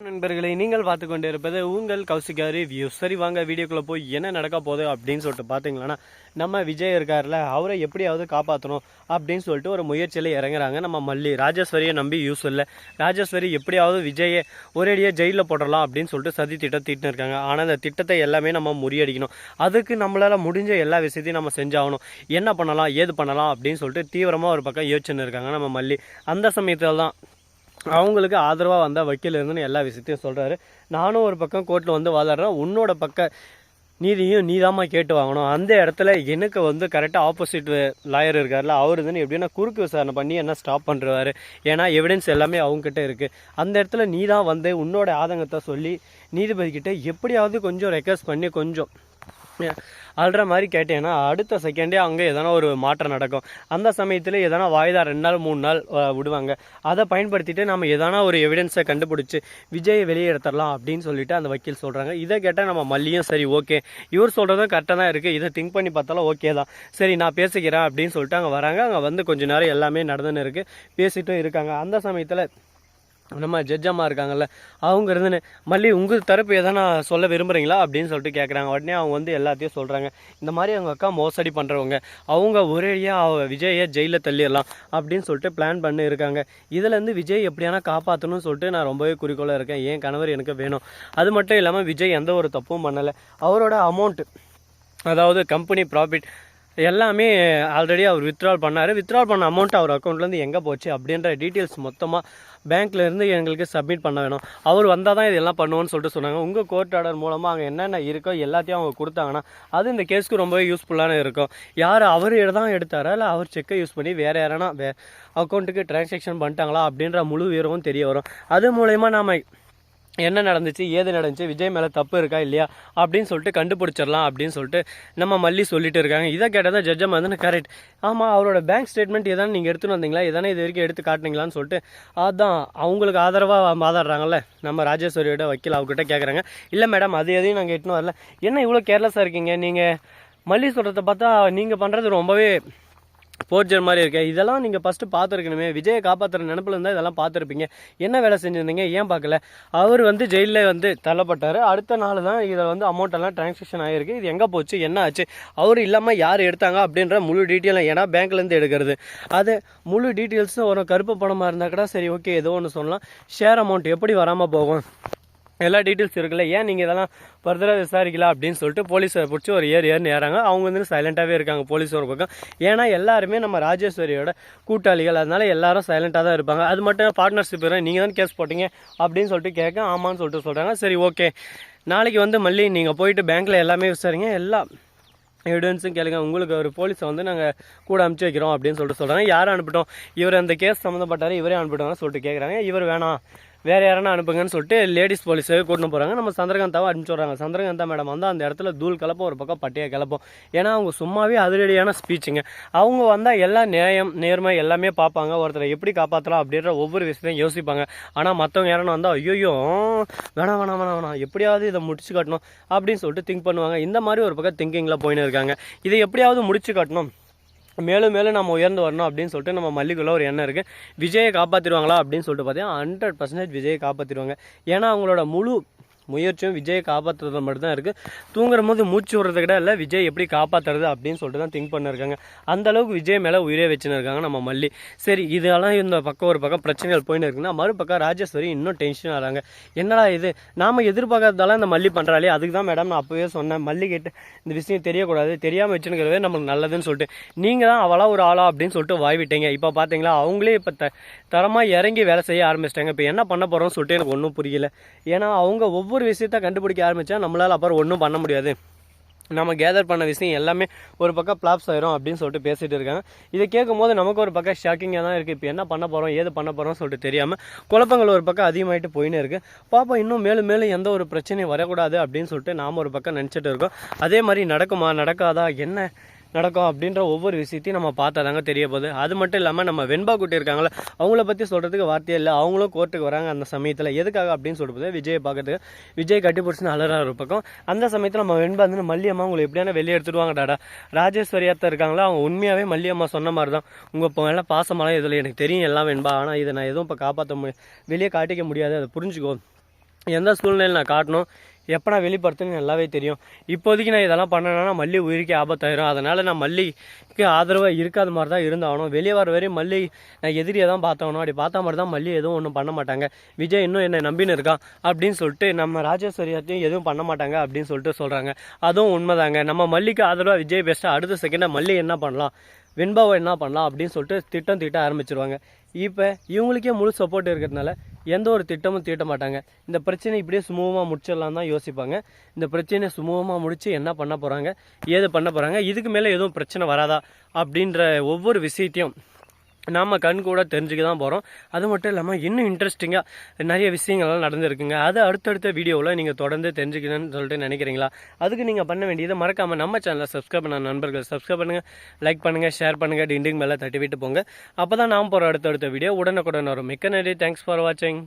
நண்பர்களை நீங்கள் பார்த்து கொண்டு இருப்பது உங்கள் கௌசிகா ரிவ்யூ. சரி வாங்க வீடியோக்குள்ளே போய் என்ன நடக்க போகுது அப்படின்னு சொல்லிட்டு பார்த்தீங்களன்னா, நம்ம விஜய் இருக்கார்ல, அவரை எப்படியாவது காப்பாற்றணும் அப்படின்னு சொல்லிட்டு ஒரு முயற்சியில் இறங்குறாங்க நம்ம மல்லி. ராஜேஸ்வரியை நம்பி யூஸ் இல்லை. ராஜேஸ்வரி எப்படியாவது விஜயை ஒரேடியாக ஜெயிலில் போடலாம் அப்படின்னு சொல்லிட்டு சதி திட்டம் தீட்டின்னு இருக்காங்க. ஆனால் அந்த திட்டத்தை எல்லாமே நம்ம முறியடிக்கணும். அதுக்கு நம்மளால் முடிஞ்ச எல்லா விஷயத்தையும் நம்ம செஞ்சாகணும். என்ன பண்ணலாம் ஏது பண்ணலாம் அப்படின்னு சொல்லிட்டு தீவிரமாக ஒரு பக்கம் யோசிச்சுன்னு இருக்காங்க நம்ம மல்லி. அந்த சமயத்தில் தான் அவங்களுக்கு ஆதரவாக வந்த வக்கீல் இருந்துன்னு எல்லா விஷயத்தையும் சொல்கிறாரு. நானும் ஒரு பக்கம் கோர்ட்டில் வந்து வாதாடுறேன், உன்னோட பக்கம் நீதியும் நீதாமா கேட்டு வாங்கணும். அந்த இடத்துல எனக்கு கரெக்டாக ஆப்போசிட் லாயர் இருக்கார்ல, அவர் இருந்துன்னு எப்படின்னா குறுக்கு விசாரணை பண்ணி என்ன ஸ்டாப் பண்ணுறாரு. ஏன்னா எவிடன்ஸ் எல்லாமே அவங்ககிட்ட இருக்குது. அந்த இடத்துல நீ தான் வந்து உன்னோட ஆதங்கத்தை சொல்லி நீதிபதிக்கிட்ட எப்படியாவது கொஞ்சம் ரெக்வஸ்ட் பண்ணி கொஞ்சம் அல்ற மாதிரி கேட்டேன்னா அடுத்த செகண்டே அங்கே எதனா ஒரு மாற்றம் நடக்கும். அந்த சமயத்தில் எதனா வாய்தா 2 நாள் 3 நாள் விடுவாங்க. அதை பயன்படுத்திட்டு நம்ம எதனா ஒரு எவிடன்ஸை கண்டுபிடிச்சி விஜயை வெளியே எடுத்துடலாம் அப்படின்னு சொல்லிட்டு அந்த வக்கீல் சொல்கிறாங்க. இதை கேட்டால் நம்ம மல்லியும் சரி ஓகே, இவர் சொல்கிறதும் கரெக்டாக தான் இருக்குது, இதை திங்க் பண்ணி பார்த்தாலும் ஓகே தான், சரி நான் பேசிக்கிறேன் அப்படின்னு சொல்லிட்டு அங்கே வராங்க. அங்கே வந்து கொஞ்ச நேரம் எல்லாமே நடந்துன்னு இருக்குது, பேசிட்டும் இருக்காங்க. அந்த சமயத்தில் நம்ம ஜட்ஜம்மா இருக்காங்கல்ல, அவங்க இருந்துன்னு மல்லி உங்கள் தரப்பு எதனா சொல்ல விரும்புகிறீங்களா அப்படின்னு சொல்லிட்டு கேட்குறாங்க. உடனே அவங்க வந்து எல்லாத்தையும் சொல்கிறாங்க. இந்த மாதிரி அவங்க அக்கா மோசடி பண்ணுறவங்க, அவங்க ஒரேடியாக விஜயை ஜெயிலில் தள்ளிடலாம் அப்படின்னு சொல்லிட்டு பிளான் பண்ணி இருக்காங்க. இதுலேருந்து விஜய் எப்படியானா காப்பாற்றணும்னு சொல்லிட்டு நான் ரொம்பவே குறிக்கோளாக இருக்கேன். என் கணவர் எனக்கு வேணும். அது மட்டும் இல்லாமல் விஜய் எந்த ஒரு தப்பும் பண்ணலை. அவரோட அமௌண்ட்டு, அதாவது கம்பெனி ப்ராஃபிட் எல்லாமே ஆல்ரெடி அவர் வித்ட்ரால் பண்ணார். வித்ட்ரால் பண்ண அமௌண்ட் அவர் அக்கௌண்ட்லேருந்து எங்கே போச்சு அப்படின்ற டீட்டெயில்ஸ் மொத்தமாக பேங்க்லேருந்து எங்களுக்கு சப்மிட் பண்ண வேணும். அவர் வந்தால் தான் இதெல்லாம் பண்ணுவோன்னு சொல்லிட்டு சொன்னாங்க. உங்கள் கோர்ட் ஆர்டர் மூலமாக அங்கே என்னென்ன இருக்கோ எல்லாத்தையும் அவங்க கொடுத்தாங்கன்னா அது இந்த கேஸ்க்கு ரொம்பவே யூஸ்ஃபுல்லான இருக்கும். யார் அவர் தான் எடுத்தாரா இல்லை அவர் செக்கை யூஸ் பண்ணி வேறு யாரானா அக்கௌண்ட்டுக்கு டிரான்சாக்ஷன் பண்ணிட்டாங்களா அப்படின்ற முழு விவரமும் தெரிய வரும். அது மூலயமா நாம் என்ன நடந்துச்சு ஏது நடந்துச்சு, விஜய் மேலே தப்பு இருக்கா இல்லையா அப்படின்னு சொல்லிட்டு கண்டுபிடிச்சிடலாம் அப்படின்னு சொல்லிட்டு நம்ம மல்லி சொல்லிட்டு இருக்காங்க. இதை கேட்டால் தான் ஜட்ஜம்மா வந்து கரெக்ட், ஆமாம் அவரோட பேங்க் ஸ்டேட்மெண்ட் எதானே நீங்கள் எடுத்துன்னு வந்தீங்களா, எதானே இது வரைக்கும் எடுத்து காட்டினீங்களான்னு சொல்லிட்டு அதான் அவங்களுக்கு ஆதரவாக வாதாடுறாங்கல்ல நம்ம ராஜேஸ்வரியோட வக்கீல் அவங்ககிட்ட கேட்குறாங்க. இல்லை மேடம் அது எதையும் நாங்கள் எட்டுன்னு வரல, என்ன இவ்வளோ கேர்லெஸ்ஸாக இருக்கீங்க, நீங்கள் மல்லி சொல்கிறத பார்த்தா நீங்கள் பண்ணுறது ரொம்பவே போர்ஜர் மாதிரி இருக்கு, இதெல்லாம் நீங்கள் ஃபஸ்ட்டு பார்த்துருக்கணுமே, விஜயை காப்பாற்றுற நினப்பில் இருந்தால் இதெல்லாம் பார்த்துருப்பீங்க, என்ன வேலை செஞ்சுருந்தீங்க ஏன் பார்க்கல. அவர் வந்து ஜெயிலில் தள்ளப்பட்டார். அடுத்த நாள் தான் இதில் அமௌண்ட்டெல்லாம் டிரான்சாக்ஷன் ஆகிருக்கு. இது எங்கே போச்சு என்ன ஆச்சு, அவர் இல்லாமல் யார் எடுத்தாங்க அப்படின்ற முழு டீட்டெயிலும், ஏன்னா பேங்க்லேருந்து எடுக்கிறது அது முழு டீட்டெயில்ஸும் ஒரு கருப்பு பணமாக இருந்தால் கூட சரி ஓகே ஏதோ ஒன்று சொல்லலாம். ஷேர் அமௌண்ட் எப்படி வராமல் போகும் எல்லா டீட்டெயில்ஸ் இருக்குல்ல, ஏன் நீங்கள் இதெல்லாம் ஃபர்தராக விசாரிக்கலாம் அப்படின்னு சொல்லிட்டு போலீஸை பிடிச்சி ஒரு ஏறுன்னு ஏறாங்க. அவங்க சைலண்ட்டாகவே இருக்காங்க போலீஸ் ஒரு பக்கம். ஏன்னா எல்லாருமே நம்ம ராஜேஸ்வரியோட கூட்டாளிகள், அதனால எல்லாரும் சைலண்ட்டாக தான் இருப்பாங்க. அது மட்டும் பார்ட்னர்ஷிப் நீங்கள் தான் கேஸ் போட்டிங்க அப்படின்னு சொல்லிட்டு கேட்க ஆமான்னு சொல்லிட்டு சொல்கிறாங்க. சரி ஓகே நாளைக்கு மல்லி நீங்கள் போயிட்டு பேங்க்கில் எல்லாமே விசாரிங்க, எல்லா எவிடன்ஸும் கேளுங்க, உங்களுக்கு ஒரு போலீஸை நாங்கள் கூட அனுப்பிச்சி வைக்கிறோம் அப்படின்னு சொல்லிட்டு சொல்கிறாங்க. யாரை அனுப்பிட்டோம், இவர் அந்த கேஸ் சம்மந்தப்பட்டார் இவரே அனுப்பிட்டோம்னு சொல்லிட்டு கேட்குறாங்க. இவர் வேணாம் வேறு யாரனா அனுப்புங்கன்னு சொல்லிட்டு லேடிஸ் போலீஸை கூட்டின்னு போகிறாங்க. நம்ம சந்திரகாந்தாவை அனுப்பிச்சி விட்றாங்க. சந்திரகாந்தா மேடம் அந்த இடத்துல தூள் கலப்போம், ஒரு பக்கம் பட்டையை கிளப்போம். ஏன்னா அவங்க சும்மாவே அதிரடியான ஸ்பீச்சுங்க. அவங்க வந்தால் எல்லா நியாயம் நேர்மை எல்லாமே பார்ப்பாங்க, ஒருத்தரை எப்படி காப்பாற்றலாம் அப்படின்ற ஒவ்வொரு விஷயத்தையும் யோசிப்பாங்க. ஆனால் மற்றவங்க யாரும் வந்தால் ஐயோ வேணாம் வேணாம் வேணாம் வேணாம் எப்படியாவது இதை முடிச்சு காட்டணும் அப்படின்னு சொல்லிட்டு திங்க் பண்ணுவாங்க. இந்த மாதிரி ஒரு பக்கம் திங்கிங்கில் போயின்னு இருக்காங்க. இதை எப்படியாவது முடிச்சு காட்டணும், மேலும் மேலும் நம்ம உயர்ந்து வரணும் அப்படின்னு சொல்லிட்டு நம்ம மல்லிக்குள்ள ஒரு எண்ணம் இருக்குது. விஜயை காப்பாற்றிடுவாங்களா அப்படின்னு சொல்லிட்டு பார்த்தீங்கன்னா 100% விஜயை காப்பாற்றிடுவாங்க. ஏன்னா அவங்களோட முழு முயற்சியும் விஜயை காப்பாற்றுறது மட்டும்தான் இருக்குது. தூங்குற போது மூச்சு விடுறது கிட்ட இல்லை, விஜய் எப்படி காப்பாற்றுறது அப்படின்னு சொல்லிட்டு தான் திங்க் பண்ணிருக்காங்க. அந்தளவுக்கு விஜய் மேலே உயிரே வச்சுன்னு இருக்காங்க நம்ம மல்லி. சரி இதெல்லாம் இந்த பக்கம் ஒரு பக்கம் பிரச்சனைகள் போயின்னு இருக்குன்னா மறுபக்கம் ராஜேஸ்வரி இன்னும் டென்ஷன் ஆகிறாங்க. என்னடா இது நாம் எதிர்பார்க்கறதால இந்த மல்லி பண்ணுறாளே, அதுக்கு தான் மேடம் நான் அப்போவே சொன்னேன் மல்லி கேட்டு இந்த விஷயம் தெரியக்கூடாது, தெரியாமல் வச்சுனுக்கிறதே நம்மளுக்கு நல்லதுன்னு சொல்லிட்டு நீங்கள் தான் அவளா ஒரு ஆளா அப்படின்னு சொல்லிட்டு வாய்விட்டீங்க. இப்போ பார்த்தீங்களா அவங்களே இப்போ தரமாக இறங்கி வேலை செய்ய ஆரம்பிச்சிட்டாங்க. இப்போ என்ன பண்ண போகிறோம்னு சொல்லிட்டு எனக்கு ஒன்றும் புரியல. ஏன்னா அவங்க ஒவ்வொரு விஷயத்தை கண்டுபிடிக்க ஆரம்பித்தா நம்மளால் அப்புறம் ஒன்றும் பண்ண முடியாது. நம்ம கேதர் பண்ண விஷயம் எல்லாமே ஒரு பக்கம் பிளாப்ஸ் ஆயிரும் அப்படின்னு சொல்லிட்டு பேசிகிட்டு இருக்காங்க. இதை கேட்கும் போது நமக்கு ஒரு பக்கம் ஷாக்கிங்காக தான் இருக்குது. இப்போ என்ன பண்ண போகிறோம் ஏது பண்ண போகிறோம்னு சொல்லிட்டு தெரியாமல் குழப்பங்கள் ஒரு பக்கம் அதிகமாகிட்டு போயின்னு இருக்குது. பாப்பா இன்னும் மேலும் மேலும் எந்த ஒரு பிரச்சனையும் வரக்கூடாது அப்படின்னு சொல்லிட்டு நாம் ஒரு பக்கம் நினச்சிட்டு இருக்கோம். அதே மாதிரி நடக்குமா நடக்காதா என்ன நடக்கும் அப்படின்ற ஒவ்வொரு விஷயத்தையும் நம்ம பார்த்தா தாங்க தெரிய போகுது. அது மட்டும் இல்லாமல் நம்ம வெண்பா குட்டி இருக்காங்களே, அவங்கள பற்றி சொல்கிறதுக்கு வார்த்தையே இல்லை. அவங்களும் கோர்ட்டுக்கு வராங்க அந்த சமயத்தில். எதுக்காக அப்படின்னு சொல்லிட்டு விஜயை பார்க்கறதுக்கு. விஜய் கட்டி பிடிச்சின்னு அலறா ஒரு பக்கம். அந்த சமயத்தில் நம்ம வெண்பா மல்லியம்மா உங்களை எப்படியான வெளியே எடுத்துடுவாங்க டாடா, ராஜேஸ்வரியாத்தான் இருக்காங்களா, அவங்க உண்மையாகவே மல்லியம்மா சொன்ன மாதிரி தான் உங்கள் இப்போ எல்லாம் பாசமெல்லாம் இதில் எனக்கு தெரியும் எல்லாம் வெண்பா, ஆனால் இதை நான் எதுவும் இப்போ காப்பாற்ற வெளியே காட்டிக்க முடியாது, அதை புரிஞ்சுக்கோ எந்த சூழ்நிலையில் நான் காட்டணும், எப்போ நான் வெளிப்படுத்தணும்னு நல்லாவே தெரியும். இப்போதைக்கு நான் இதெல்லாம் பண்ணேன்னா மல்லி உயிருக்கே ஆபத்தாயிரும். அதனால் நான் மல்லிக்கு ஆதரவாக இருக்காத மாதிரி தான் இருந்தாகணும். வெளியே வர வரையும் மல்லி நான் எதிரியை தான் பார்த்தாகணும். அப்படி பார்த்தா மாதிரி தான் மல்லி எதுவும் ஒன்றும் பண்ண மாட்டாங்க. விஜய் இன்னும் என்னை நம்பின்னு இருக்கான் அப்படின்னு சொல்லிட்டு நம்ம ராஜேஸ்வரியாத்தையும் எதுவும் பண்ண மாட்டாங்க அப்படின்னு சொல்லிட்டு சொல்கிறாங்க. அதுவும் உண்மைதாங்க. நம்ம மல்லிக்கு ஆதரவாக விஜய் பெஸ்ட்டாக அடுத்த செகண்டாக மல்லி என்ன பண்ணலாம், வெண்பாவை என்ன பண்ணலாம் அப்படின்னு சொல்லிட்டு திட்டம் தீட்ட ஆரம்பிச்சிருவாங்க. இப்போ இவங்களுக்கே முழு சப்போர்ட் இருக்கிறதுனால எந்த ஒரு திட்டமும் தீட்ட மாட்டாங்க. இந்த பிரச்சனை இப்படியே சுமூகமாக முடிச்சிடலாம் தான் யோசிப்பாங்க. இந்த பிரச்சனையை சுமூகமாக முடித்து என்ன பண்ண போகிறாங்க, ஏது பண்ண போகிறாங்க, இதுக்கு மேலே எதுவும் பிரச்சனை வராதா அப்படின்ற ஒவ்வொரு விஷயத்தையும் நாம் கண் கூட தெரிஞ்சுக்க தான் போகிறோம். அது மட்டும் இல்லாமல் இன்னும் இன்ட்ரெஸ்டிங்காக நிறைய விஷயங்கள்லாம் நடந்துருக்குங்க. அதை அடுத்தடுத்த வீடியோவில் நீங்கள் தொடர்ந்து தெரிஞ்சுக்கணும்னு சொல்லிட்டு நினைக்கிறீங்களா? அதுக்கு நீங்கள் பண்ண வேண்டியது மறக்காமல் நம்ம சேனலை சப்ஸ்கிரைப் பண்ண நண்பர்கள் சப்ஸ்கிரைப் பண்ணுங்கள், லைக் பண்ணுங்கள், ஷேர் பண்ணுங்கள், டிண்டிங் மேலே தட்டி விட்டு போங்க. அப்போ தான் நாம் போகிற அடுத்தடுத்த வீடியோ உடனுக்குடன் வரும். மிக்க நன்றி. தேங்க்ஸ் ஃபார் வாட்சிங்.